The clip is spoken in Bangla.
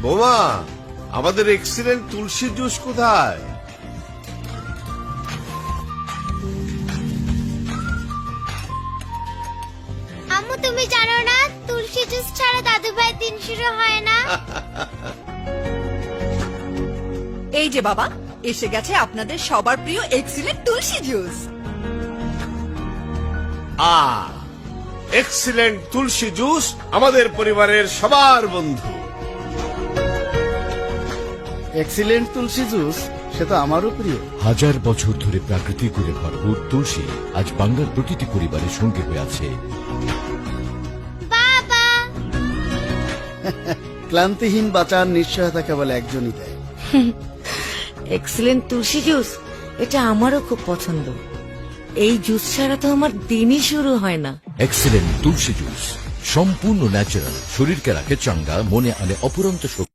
বোমা, আমাদের এক্সিলেন্ট তুলসী জুস কোথায়? আম্মু তুমি জানো না তুলসী জুস ছাড়া দাদু ভাই দিন শুরু হয় না। এই যে বাবা, এসে গেছে আপনাদের সবার প্রিয় এক্সিলেন্ট তুলসী জুস। এক্সিলেন্ট তুলসী জুস আমাদের পরিবারের সবার বন্ধু। এক্সিলেন্ট তুলসী জুস, সে তো আমারও প্রিয়। হাজার বছর ধরে প্রাকৃতিক গুণে ভরপুর তুলসী আজ বাংলার প্রতিটি পরিবারের সঙ্গে হয়ে আছে। বাবা ক্লান্তিহীন বাঁচার নিশ্চয়তা কেবল একজনই দেয়। এক্সিলেন্ট তুলসী জুস, এটা আমারও খুব পছন্দ। এই জুস ছাড়া তো আমার দিনই শুরু হয় না। এক্সিলেন্ট তুলসী জুস সম্পূর্ণ ন্যাচারাল, শরীরকে রাখে চাঙ্গা, মনে আনে অপুরন্ত শক্তি।